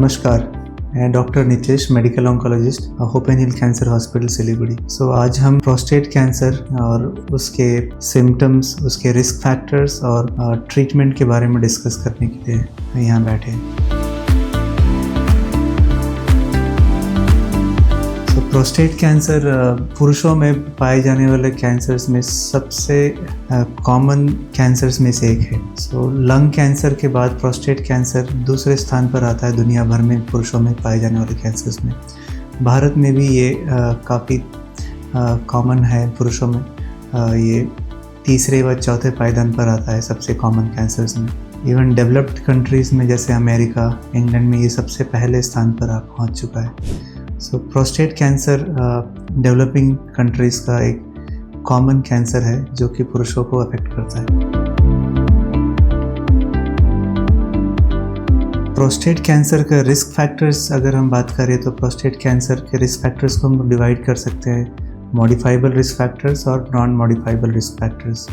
नमस्कार, मैं doctor Nitesh, medical oncologist, hope and heal cancer hospital Siliguri. आज हम प्रोस्टेट कैंसर और उसके सिम्टम्स, उसके रिस्क फैक्टर्स और ट्रीटमेंट के बारे में डिस्कस करने के लिए यहाँ बैठे हैं। प्रोस्टेट कैंसर पुरुषों में पाए जाने वाले कैंसर्स में सबसे कॉमन कैंसर्स में से एक है। लंग कैंसर के बाद प्रोस्टेट कैंसर दूसरे स्थान पर आता है दुनिया भर में पुरुषों में पाए जाने वाले कैंसर्स में। भारत में भी ये काफ़ी कॉमन है पुरुषों में। ये तीसरे व चौथे पायदान पर आता है सबसे कॉमन कैंसर्स में। इवन डेवलप्ड कंट्रीज़ में जैसे अमेरिका, इंग्लैंड में ये सबसे पहले स्थान पर पहुँच चुका है। प्रोस्टेट कैंसर डेवलपिंग कंट्रीज़ का एक कॉमन कैंसर है जो कि पुरुषों को अफेक्ट करता है। प्रोस्टेट कैंसर का रिस्क फैक्टर्स अगर हम बात करें तो प्रोस्टेट कैंसर के रिस्क फैक्टर्स को हम डिवाइड कर सकते हैं मॉडिफाइबल रिस्क फैक्टर्स और non modifiable risk factors.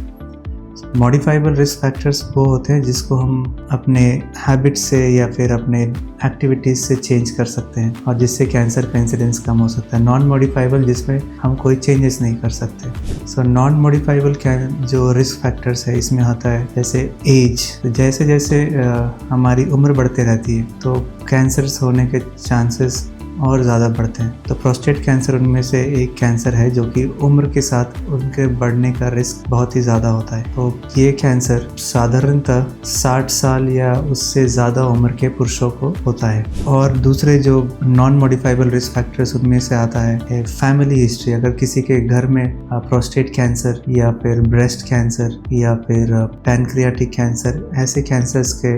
Modifiable risk factors वो होते हैं जिसको हम अपने हैबिट से या फिर अपने एक्टिविटीज़ से चेंज कर सकते हैं और जिससे कैंसर का इंसिडेंस कम हो सकता है। नॉन मॉडिफाइबल जिसमें हम कोई चेंजेस नहीं कर सकते। नॉन मॉडिफाइबल जो रिस्क फैक्टर्स है इसमें आता है जैसे एज। जैसे जैसे हमारी उम्र बढ़ते रहती है तो कैंसर्स होने के चांसेस और ज़्यादा बढ़ते हैं। तो प्रोस्टेट कैंसर उनमें से एक कैंसर है जो कि उम्र के साथ उनके बढ़ने का रिस्क बहुत ही ज़्यादा होता है। तो ये कैंसर साधारणतः 60 साल या उससे ज़्यादा उम्र के पुरुषों को होता है। और दूसरे जो नॉन मॉडिफाइबल रिस्क फैक्टर्स उनमें से आता है फैमिली हिस्ट्री। अगर किसी के घर में प्रोस्टेट कैंसर या फिर ब्रेस्ट कैंसर या फिर पैनक्रियाटिक कैंसर, ऐसे कैंसर्स के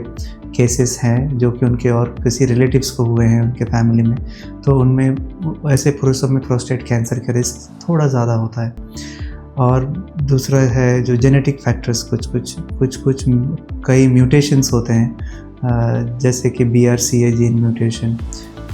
केसेस हैं जो कि उनके और किसी रिलेटिव्स को हुए हैं उनके फैमिली में, तो उनमें ऐसे पुरुषों में प्रोस्टेट कैंसर का रिस्क थोड़ा ज़्यादा होता है। और दूसरा है जो जेनेटिक फैक्टर्स, कुछ कई म्यूटेशंस होते हैं जैसे कि BRCA जीन म्यूटेशन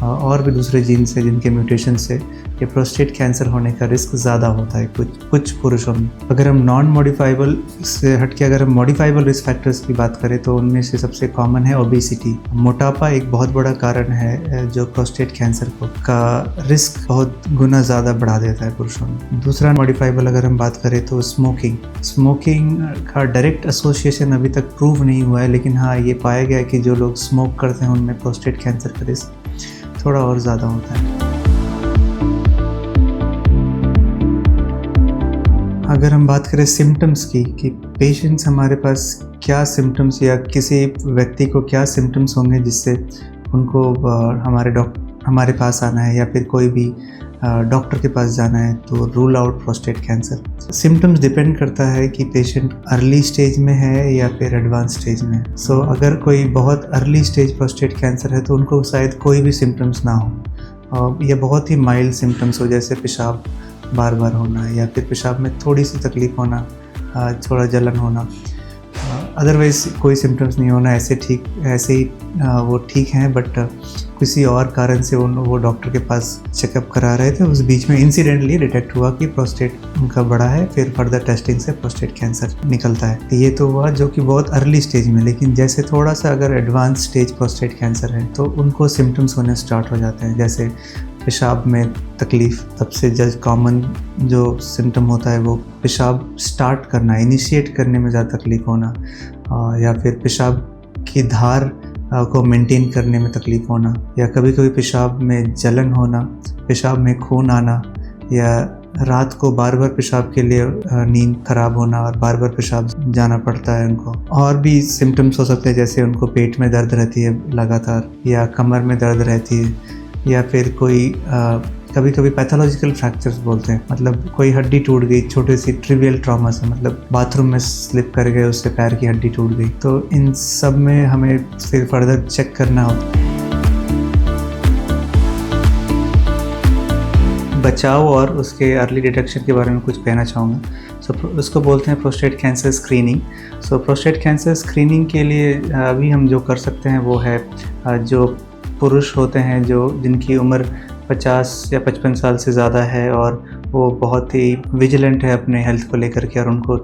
और भी दूसरे जीन से जिनके म्यूटेशन से ये प्रोस्टेट कैंसर होने का रिस्क ज़्यादा होता है कुछ पुरुषों में। अगर हम नॉन मॉडिफाइबल से हटके अगर हम मॉडिफाइबल रिस्क फैक्टर्स की बात करें तो उनमें से सबसे कॉमन है ओबेसिटी। मोटापा एक बहुत बड़ा कारण है जो प्रोस्टेट कैंसर का रिस्क बहुत गुना ज़्यादा बढ़ा देता है पुरुषों में। दूसरा मॉडिफाइबल अगर हम बात करें तो स्मोकिंग का डायरेक्ट एसोसिएशन अभी तक प्रूव नहीं हुआ है, लेकिन हाँ ये पाया गया है कि जो लोग स्मोक करते हैं उनमें प्रोस्टेट कैंसर का रिस्क थोड़ा और ज़्यादा होता है। अगर हम बात करें सिम्टम्स की कि पेशेंट्स हमारे पास क्या सिम्टम्स या किसी व्यक्ति को क्या सिम्टम्स होंगे जिससे उनको हमारे पास आना है या फिर कोई भी डॉक्टर के पास जाना है तो rule out prostate cancer. Symptoms depend करता है कि पेशेंट अर्ली स्टेज में है या फिर एडवांस स्टेज में है। अगर कोई बहुत अर्ली स्टेज प्रोस्टेट कैंसर है तो उनको शायद कोई भी सिम्टम्स ना हो या बहुत ही माइल्ड सिम्टम्स हो, जैसे पेशाब बार बार होना या फिर पेशाब में थोड़ी सी तकलीफ होना, थोड़ा जलन होना, अदरवाइज कोई सिम्टम्स नहीं होना, ऐसे ही वो ठीक हैं। बट किसी और कारण से वो डॉक्टर के पास चेकअप करा रहे थे, उस बीच में इंसिडेंटली डिटेक्ट हुआ कि प्रोस्टेट उनका बड़ा है, फिर फर्दर टेस्टिंग से प्रोस्टेट कैंसर निकलता है। ये तो हुआ जो कि बहुत अर्ली स्टेज में, लेकिन जैसे थोड़ा सा अगर एडवांस स्टेज प्रोस्टेट कैंसर है तो उनको सिम्टम्स होने स्टार्ट हो जाते हैं, जैसे पेशाब में तकलीफ़। सबसे कॉमन जो सिम्टम होता है वो पेशाब स्टार्ट करना, इनिशिएट करने में ज़्यादा तकलीफ़ होना, या फिर पेशाब की धार को मेंटेन करने में तकलीफ़ होना, या कभी कभी पेशाब में जलन होना, पेशाब में खून आना, या रात को बार बार पेशाब के लिए नींद खराब होना और बार बार पेशाब जाना पड़ता है उनको। और भी सिम्टम्स हो सकते हैं जैसे उनको पेट में दर्द रहती है लगातार, या कमर में दर्द रहती है, या फिर कोई कभी कभी पैथोलॉजिकल फ्रैक्चर्स बोलते हैं, मतलब कोई हड्डी टूट गई, छोटी सी ट्रिवियल ट्रॉमा से, मतलब बाथरूम में स्लिप कर गए, उससे पैर की हड्डी टूट गई। तो इन सब में हमें फिर फर्दर चेक करना होता है। बचाव और उसके अर्ली डिटेक्शन के बारे में कुछ कहना चाहूँगा। उसको बोलते हैं prostate cancer screening. Prostate cancer screening के लिए अभी हम जो कर सकते हैं वो है जो पुरुष होते हैं जिनकी उम्र 50 या 55 साल से ज़्यादा है और वो बहुत ही विजिलेंट है अपने हेल्थ को लेकर के, और उनको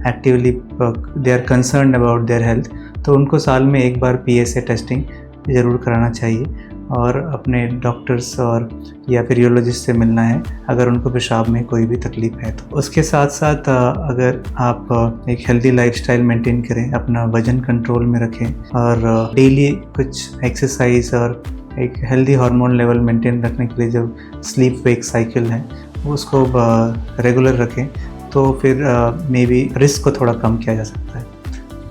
actively they are concern about their health, तो उनको साल में एक बार PSA टेस्टिंग ज़रूर कराना चाहिए। और अपने डॉक्टर्स और या फिर यूरोलॉजिस्ट से मिलना है अगर उनको पेशाब में कोई भी तकलीफ है तो। उसके साथ साथ अगर आप एक हेल्दी लाइफस्टाइल मेंटेन करें, अपना वज़न कंट्रोल में रखें और डेली कुछ एक्सरसाइज और एक हेल्दी हार्मोन लेवल मेंटेन रखने के लिए जो स्लीप वेक साइकिल है उसको रेगुलर रखें तो फिर मे बी रिस्क को थोड़ा कम किया जा सकता है।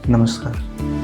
नमस्कार।